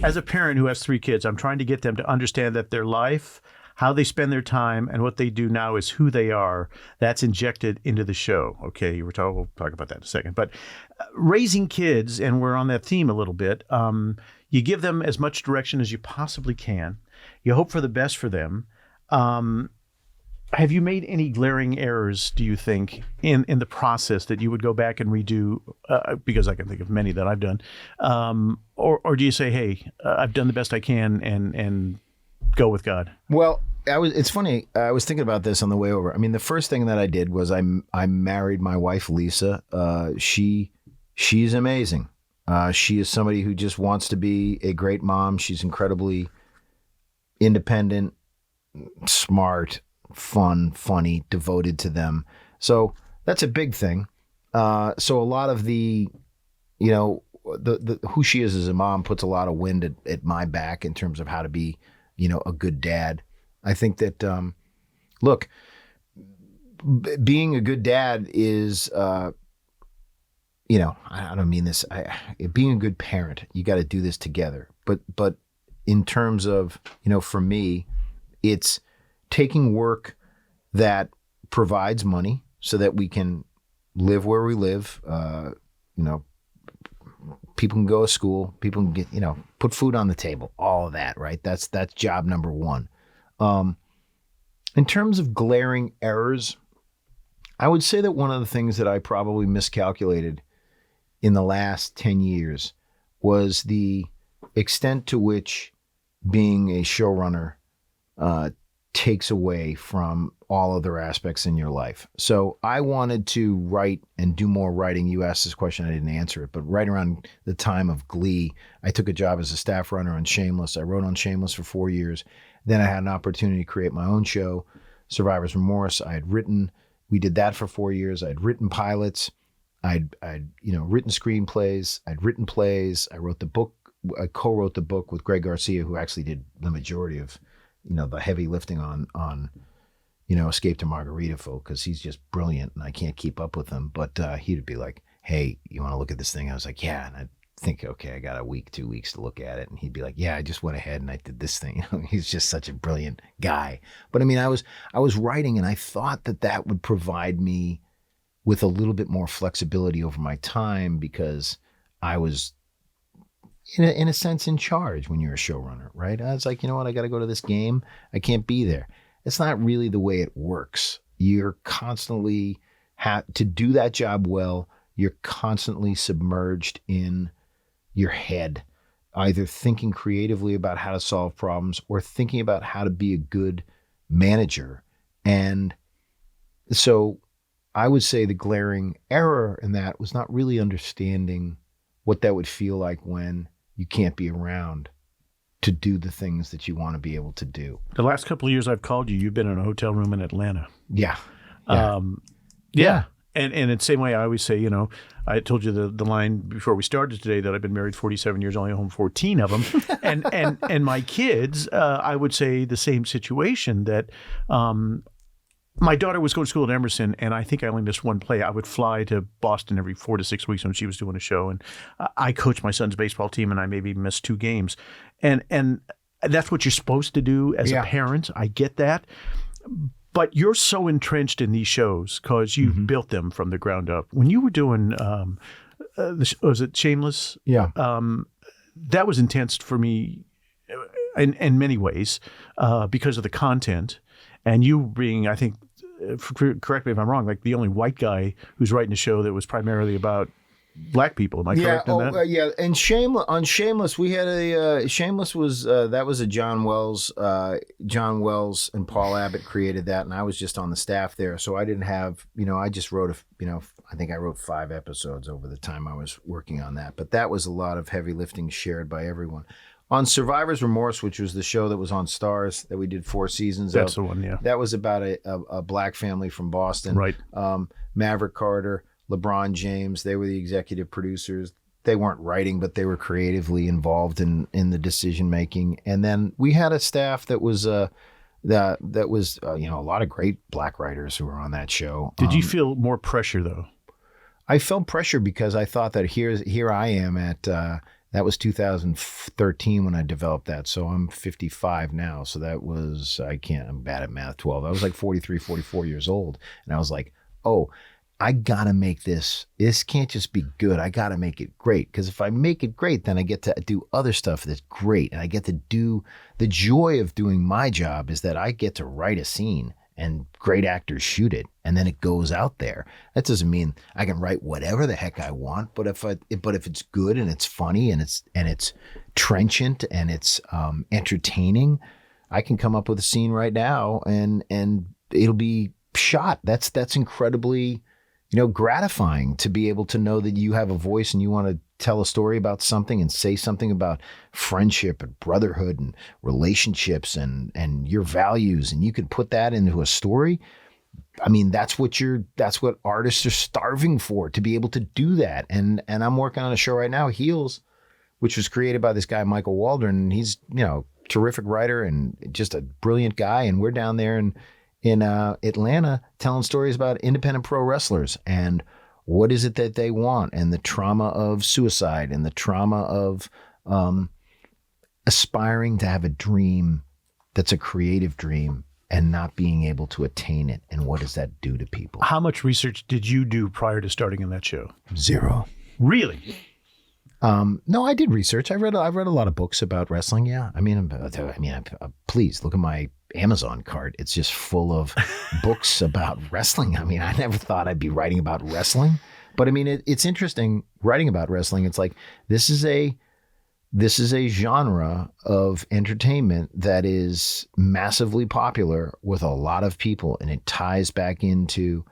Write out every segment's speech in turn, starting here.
as a parent who has 3 kids, I'm trying to get them to understand that their life, how they spend their time, and what they do now is who they are. That's injected into the show. Okay, we'll talk about that in a second. But raising kids, and we're on that theme a little bit, you give them as much direction as you possibly can. You hope for the best for them. Have you made any glaring errors, do you think, in the process that you would go back and redo? Because I can think of many that I've done. Or do you say, hey, I've done the best I can and go with God? Well, it's funny. I was thinking about this on the way over. I mean, the first thing that I did was I married my wife, Lisa. She's amazing. She is somebody who just wants to be a great mom. She's incredibly independent, smart, fun, funny, devoted to them. So that's a big thing. So a lot of the who she is as a mom puts a lot of wind at my back in terms of how to be, a good dad. I think that, look, being a good dad is, I don't mean this, being a good parent, you got to do this together. But in terms of, for me, it's taking work that provides money so that we can live where we live. People can go to school, people can get, put food on the table, all of that, right? That's job number one. In terms of glaring errors, I would say that one of the things that I probably miscalculated in the last 10 years was the extent to which being a showrunner takes away from all other aspects in your life. So I wanted to write and do more writing. You asked this question, I didn't answer it, but right around the time of Glee, I took a job as a staff runner on Shameless. I wrote on Shameless for 4 years. Then I had an opportunity to create my own show, Survivor's Remorse. We did that for 4 years. I'd written pilots. I'd written screenplays. I'd written plays. I wrote the book. I co-wrote the book with Greg Garcia, who actually did the majority of the heavy lifting on Escape to Margaritaville, because he's just brilliant and I can't keep up with him. But he'd be like, hey, you want to look at this thing? I was like, yeah. And I'd think, okay, I got a week, 2 weeks to look at it. And he'd be like, yeah, I just went ahead and I did this thing. He's just such a brilliant guy. But I mean, I was writing and I thought that would provide me with a little bit more flexibility over my time, because I was in a sense in charge when you're a showrunner, right? I was like, you know what? I got to go to this game. I can't be there. It's not really the way it works. You're constantly to do that job well. You're constantly submerged in your head, either thinking creatively about how to solve problems or thinking about how to be a good manager. And so I would say the glaring error in that was not really understanding what that would feel like when you can't be around to do the things that you want to be able to do. The last couple of years I've called you, you've been in a hotel room in Atlanta. Yeah. Yeah. And in the same way, I always say, I told you the line before we started today that I've been married 47 years, only home 14 of them. and my kids, I would say the same situation, that my daughter was going to school at Emerson, and I think I only missed one play. I would fly to Boston every 4 to 6 weeks when she was doing a show, and I coached my son's baseball team, and I maybe missed 2 games. And that's what you're supposed to do as a parent. I get that. But you're so entrenched in these shows because you've built them from the ground up. When you were doing, was it Shameless? Yeah. That was intense for me in many ways because of the content. And you being, I think, correct me if I'm wrong, like the only white guy who's writing a show that was primarily about Black people. Am I correct in that? Yeah. And Shameless, we had Shameless was, that was a John Wells and Paul Abbott created that. And I was just on the staff there. So I didn't have, I just wrote I think I wrote 5 episodes over the time I was working on that. But that was a lot of heavy lifting shared by everyone. On Survivor's Remorse, which was the show that was on Stars that we did 4 seasons That's the one, yeah. That was about a Black family from Boston. Right. Maverick Carter, LeBron James, they were the executive producers. They weren't writing, but they were creatively involved in the decision making. And then we had a staff that was a lot of great Black writers who were on that show. Did you feel more pressure though? I felt pressure because I thought that here I am at That was 2013 when I developed that. So I'm 55 now. So that was, I'm bad at math, 12. I was like 43, 44 years old. And I was like, oh, I got to make this. This can't just be good. I got to make it great. Because if I make it great, then I get to do other stuff that's great. And I get to do, the joy of doing my job is that I get to write a scene and great actors shoot it, and then it goes out there. That doesn't mean I can write whatever the heck I want, but if it's good and it's funny and it's trenchant and it's entertaining, I can come up with a scene right now and it'll be shot. That's incredibly, gratifying to be able to know that you have a voice and you want to tell a story about something and say something about friendship and brotherhood and relationships and your values, and you could put that into a story. I mean, that's what artists are starving for, to be able to do that. And I'm working on a show right now, Heels, which was created by this guy, Michael Waldron, and he's, terrific writer and just a brilliant guy. And we're down there in Atlanta telling stories about independent pro wrestlers and what is it that they want, and the trauma of suicide and the trauma of aspiring to have a dream that's a creative dream and not being able to attain it. And what does that do to people? How much research did you do prior to starting in that show? Zero. Really? No, I did research. I've read a lot of books about wrestling. Yeah. Please look at my Amazon cart. It's just full of books about wrestling. I mean, I never thought I'd be writing about wrestling, but I mean, it's interesting writing about wrestling. It's like, this is a genre of entertainment that is massively popular with a lot of people. And it ties back into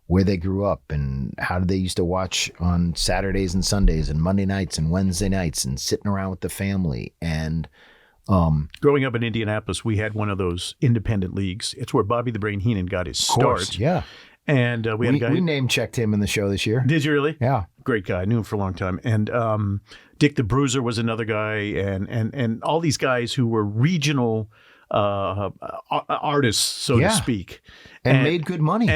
where they grew up and how did they used to watch on Saturdays and Sundays and Monday nights and Wednesday nights and sitting around with the family. And growing up in Indianapolis, we had one of those independent leagues. It's where Bobby the Brain Heenan got his start. Course, yeah. And we had a guy. We name checked him in the show this year. Did you really? Yeah. Great guy. I knew him for a long time. And Dick the Bruiser was another guy, and all these guys who were regional artists, so to speak. And made good money.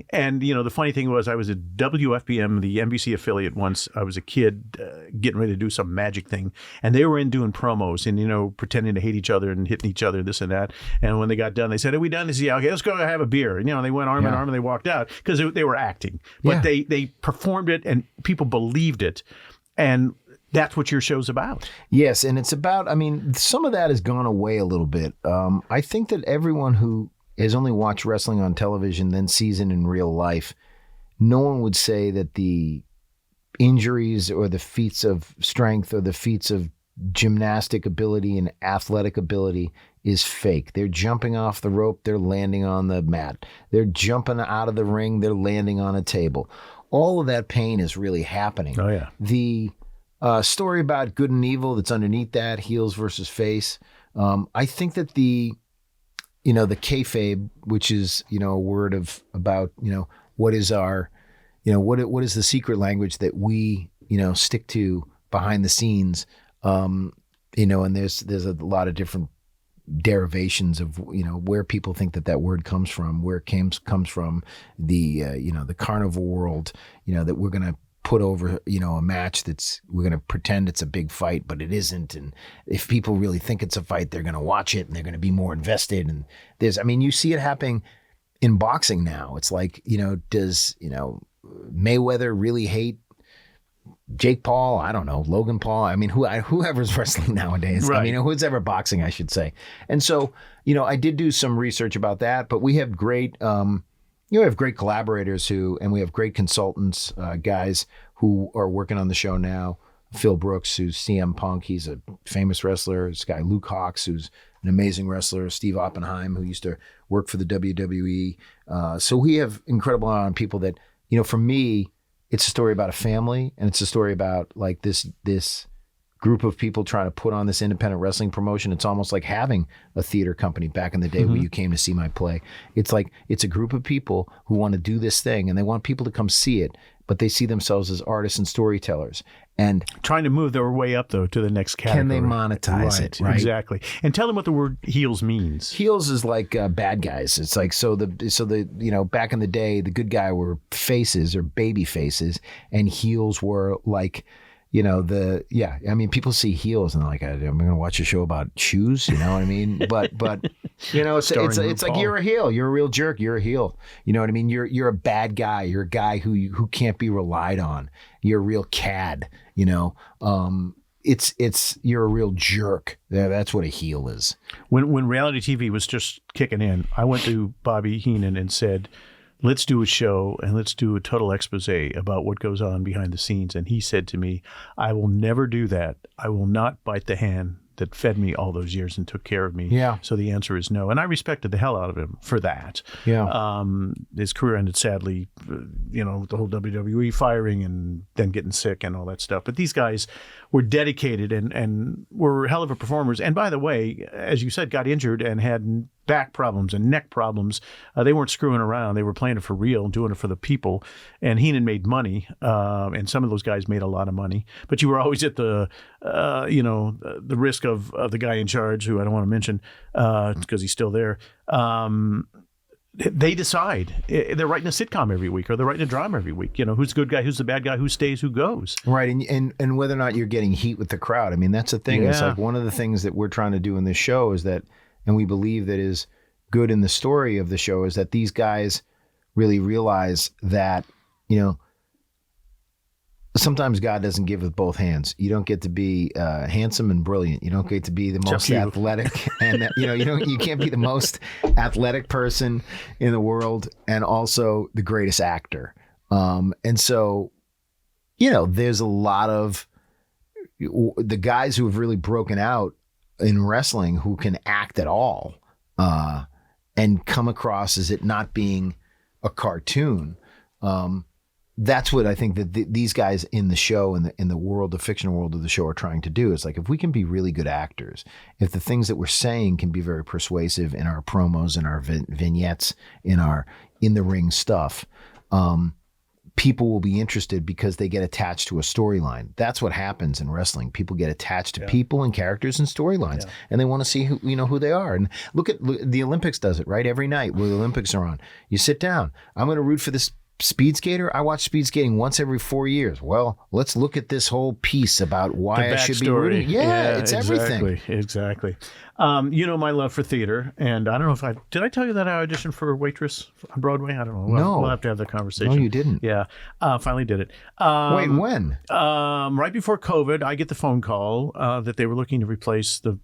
And the funny thing was, I was at WFBM, the NBC affiliate once. I was a kid getting ready to do some magic thing. And they were in doing promos and, pretending to hate each other and hitting each other, this and that. And when they got done, they said, "Are we done?" They said, "Yeah, okay, let's go have a beer." And, they went arm in arm and they walked out because they were acting. But they performed it and people believed it. And that's what your show's about. Yes, and it's about, some of that has gone away a little bit. I think that everyone who has only watched wrestling on television, then sees it in real life, no one would say that the injuries or the feats of strength or the feats of gymnastic ability and athletic ability is fake. They're jumping off the rope, they're landing on the mat. They're jumping out of the ring, they're landing on a table. All of that pain is really happening. Oh, yeah. The story about good and evil that's underneath that, heels versus face. I think that the kayfabe, which is, a word about, what is our, what is the secret language that we, stick to behind the scenes. And there's a lot of different derivations of, where people think that word comes from, where it comes from, the, the carnival world, that we're going to put over, a match we're going to pretend it's a big fight, but it isn't. And if people really think it's a fight, they're going to watch it and they're going to be more invested. And you see it happening in boxing now. It's like, does, Mayweather really hate Jake Paul? I don't know. Logan Paul? Whoever's wrestling nowadays. Right. Who's ever boxing, I should say. And so, I did do some research about that, but we have great, we have great collaborators and we have great consultants, guys who are working on the show now. Phil Brooks, who's CM Punk, he's a famous wrestler. This guy, Luke Hawx, who's an amazing wrestler. Steve Oppenheim, who used to work for the WWE. So we have incredible amount of people that, for me, it's a story about a family, and it's a story about like this group of people trying to put on this independent wrestling promotion. It's almost like having a theater company back in the day where you came to see my play. It's like, it's a group of people who want to do this thing and they want people to come see it, but they see themselves as artists and storytellers. And trying to move their way up, though, to the next category. Can they monetize it? Right? Exactly. And tell them what the word heels means. Heels is like bad guys. It's like, so the back in the day, the good guy were faces or baby faces, and heels were like, I mean, people see heels and they're like, I'm going to watch a show about shoes. You know what I mean? But it's like you're a heel. You're a real jerk. You're a heel. You know what I mean? You're a bad guy. You're a guy who can't be relied on. You're a real cad. You're a real jerk. That's what a heel is. When reality TV was just kicking in, I went to Bobby Heenan and said, let's do a show and let's do a total expose about what goes on behind the scenes. And he said to me, I will never do that. I will not bite the hand that fed me all those years and took care of me. Yeah. So the answer is no. And I respected the hell out of him for that. Yeah. His career ended sadly, with the whole WWE firing and then getting sick and all that stuff. But these guys were dedicated and were hell of a performers. And by the way, as you said, got injured and had back problems and neck problems. They weren't screwing around. They were playing it for real, doing it for the people. And Heenan made money, and some of those guys made a lot of money. But you were always at the risk of the guy in charge, who I don't want to mention because he's still there. They decide. They're writing a sitcom every week, or they're writing a drama every week. Who's the good guy, who's the bad guy, who stays, who goes. Right, and whether or not you're getting heat with the crowd. I mean, that's the thing. Yeah. It's like one of the things that we're trying to do in this show is that, and we believe that is good in the story of the show, is that these guys really realize that, sometimes God doesn't give with both hands. You don't get to be handsome and brilliant. You don't get to be the most athletic, and you can't be the most athletic person in the world and also the greatest actor. And so, there's a lot of the guys who have really broken out in wrestling who can act at all and come across as it not being a cartoon. That's what I think that these guys in the show, in the world, the fictional world of the show, are trying to do. Is like, if we can be really good actors, if the things that we're saying can be very persuasive in our promos, in our vignettes, in our in the ring stuff, people will be interested because they get attached to a storyline. That's what happens in wrestling. People get attached to people and characters and storylines, and they want to see who they are. And look, the Olympics does it, right? Every night where the Olympics are on, you sit down. I'm going to root for this speed skater. I watch speed skating once every 4 years. Well, let's look at this whole piece about why I should be rooting. Yeah, it's everything. Exactly. My love for theater, and I don't know if did I tell you that I auditioned for Waitress on Broadway? I don't know. No. We'll have to have that conversation. No, you didn't. Yeah. Finally did it. Wait, when? Right before COVID, I get the phone call that they were looking to replace the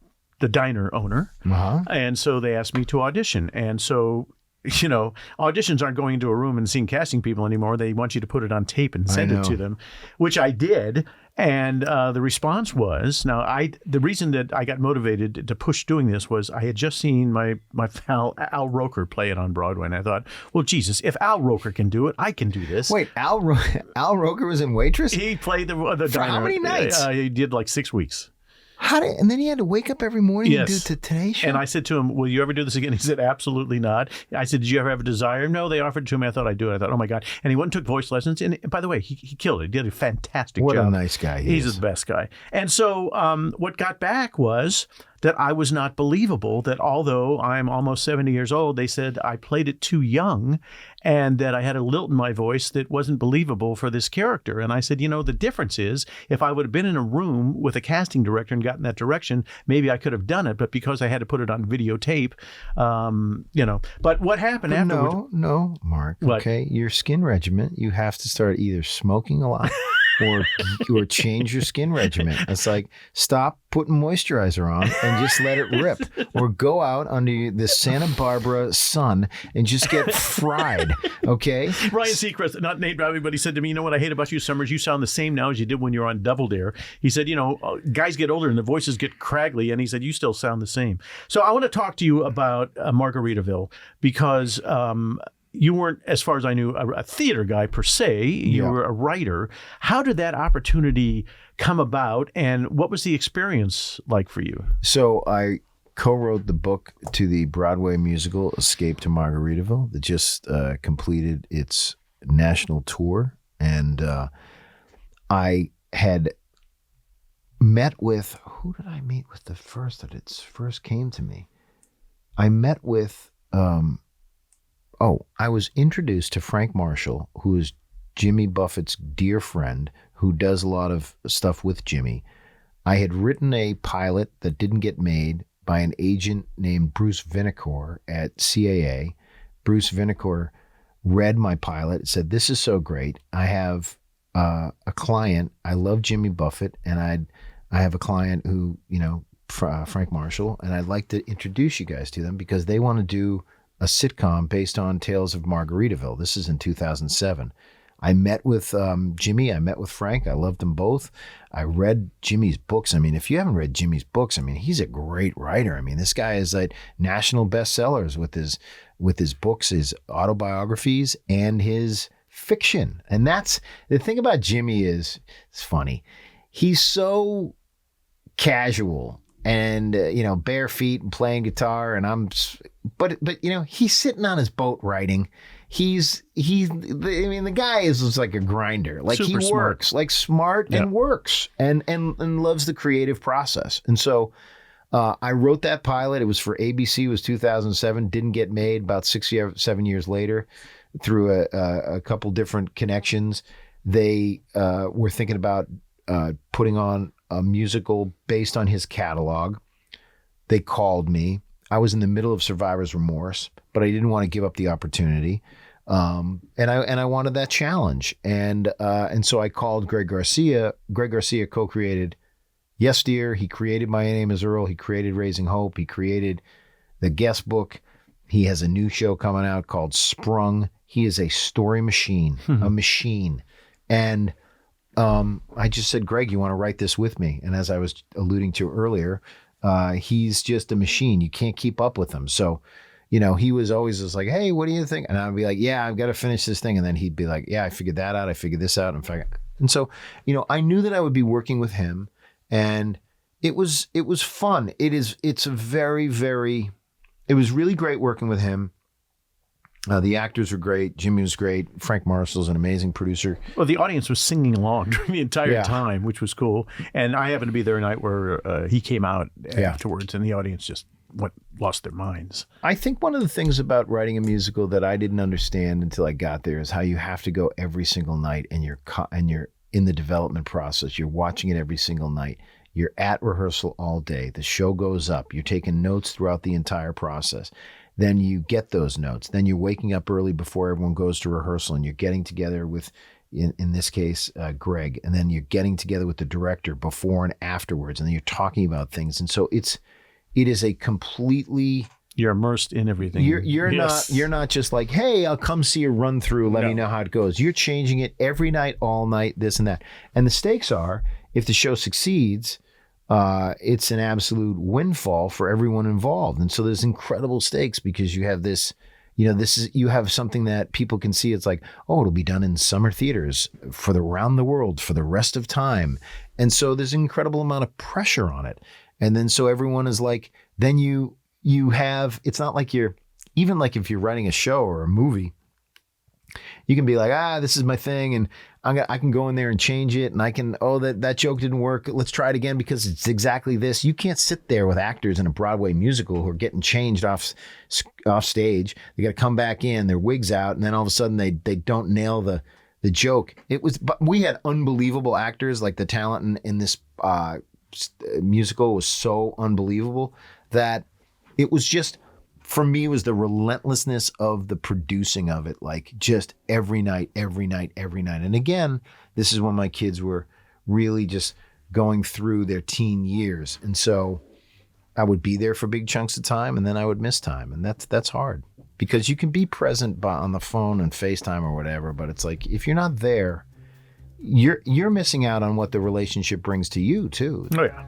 diner owner. Uh-huh. And so they asked me to audition. And so, auditions aren't going into a room and seeing casting people anymore. They want you to put it on tape and send it to them, which I did. And the response was, the reason that I got motivated to push doing this was I had just seen my pal Al Roker play it on Broadway. And I thought, well, Jesus, if Al Roker can do it, I can do this. Wait, Al Roker was in Waitress? He played the diner. For how many nights? He did like 6 weeks. And then he had to wake up every morning and do the Today Show? And I said to him, will you ever do this again? He said, absolutely not. I said, did you ever have a desire? No, they offered it to me. I thought I'd do it. I thought, oh my God. And he went and took voice lessons. And by the way, he killed it. He did a fantastic job. What a nice guy he is. He's the best guy. And so what got back was that I was not believable, that although I'm almost 70 years old, they said I played it too young and that I had a lilt in my voice that wasn't believable for this character. And I said, the difference is if I would have been in a room with a casting director and gotten that direction, maybe I could have done it. But because I had to put it on videotape, But what happened afterwards? No, Mark. What? Okay, your skin regimen, you have to start either smoking a lot or change your skin regimen. It's like, stop putting moisturizer on and just let it rip, or go out under the Santa Barbara sun and just get fried. Okay. Ryan Seacrest, not Nate Bradley, but he said to me, what I hate about you, Summers, you sound the same now as you did when you were on Double Dare. He said, guys get older and the voices get craggly, and he said, you still sound the same. So I want to talk to you about Margaritaville, because you weren't, as far as I knew, a theater guy per se. You were a writer. How did that opportunity come about, and what was the experience like for you? So I co-wrote the book to the Broadway musical Escape to Margaritaville that just completed its national tour. And I had met with, who did I meet with the first that it first came to me? I met with, I was introduced to Frank Marshall, who is Jimmy Buffett's dear friend who does a lot of stuff with Jimmy. I had written a pilot that didn't get made by an agent named Bruce Vinecore at CAA. Bruce Vinecore read my pilot, said, "This is so great. I have a client. I love Jimmy Buffett, and I have a client who, Frank Marshall, and I'd like to introduce you guys to them because they want to do a sitcom based on Tales of Margaritaville." This is in 2007. I met with Jimmy. I met with Frank. I loved them both. I read Jimmy's books. I mean, if you haven't read Jimmy's books, I mean, he's a great writer. I mean, this guy is like national bestsellers with his books, his autobiographies, and his fiction. And that's the thing about Jimmy is, it's funny. He's so casual and bare feet and playing guitar, and but he's sitting on his boat writing. The guy is like a grinder. Like Super he works, like smart and works and loves the creative process. And so I wrote that pilot. It was for ABC. It was 2007. Didn't get made. About 7 years later, through a couple different connections, they were thinking about putting on a musical based on his catalog. They called me. I was in the middle of survivor's remorse, but I didn't want to give up the opportunity. And I wanted that challenge. And so I called Greg Garcia. Greg Garcia co-created Yes, Dear. He created My Name is Earl. He created Raising Hope. He created the guest book. He has a new show coming out called Sprung. He is a story machine, a machine. And I just said, Greg, you want to write this with me? And as I was alluding to earlier, he's just a machine. You can't keep up with him. So, he was always just like, hey, what do you think? And I'd be like, yeah, I've got to finish this thing. And then he'd be like, yeah, I figured that out. I figured this out. And so, I knew that I would be working with him, and it was fun. It was really great working with him. The actors were great. Jimmy was great. Frank Marshall's an amazing producer. Well, the audience was singing along during the entire time, which was cool. And I happened to be there a night where he came out afterwards, and the audience just lost their minds. I think one of the things about writing a musical that I didn't understand until I got there is how you have to go every single night, and you're in the development process. You're watching it every single night. You're at rehearsal all day. The show goes up. You're taking notes throughout the entire process. Then you get those notes. Then you're waking up early before everyone goes to rehearsal, and you're getting together with, in this case, Greg. And then you're getting together with the director before and afterwards, and then you're talking about things. And so it is a completely... You're immersed in everything. You're not just like, hey, I'll come see a run through. Let me know how it goes. You're changing it every night, all night, this and that. And the stakes are, if the show succeeds, it's an absolute windfall for everyone involved. And so there's incredible stakes because you have this, you have something that people can see. It's like, oh, it'll be done in summer theaters around the world for the rest of time. And so there's an incredible amount of pressure on it. And then so everyone is like, then you have, it's not like even like if you're writing a show or a movie, you can be like, this is my thing, and I can go in there and change it, and I can, that joke didn't work, let's try it again because it's exactly this. You can't sit there with actors in a Broadway musical who are getting changed off stage. They got to come back in, their wigs out, and then all of a sudden they don't nail the joke. But we had unbelievable actors. Like the talent in this musical was so unbelievable that it was just, for me, it was the relentlessness of the producing of it, like just every night. And again, this is when my kids were really just going through their teen years. And so I would be there for big chunks of time, and then I would miss time. And that's hard because you can be present on the phone and FaceTime or whatever, but it's like, if you're not there, you're missing out on what the relationship brings to you too. Oh, yeah.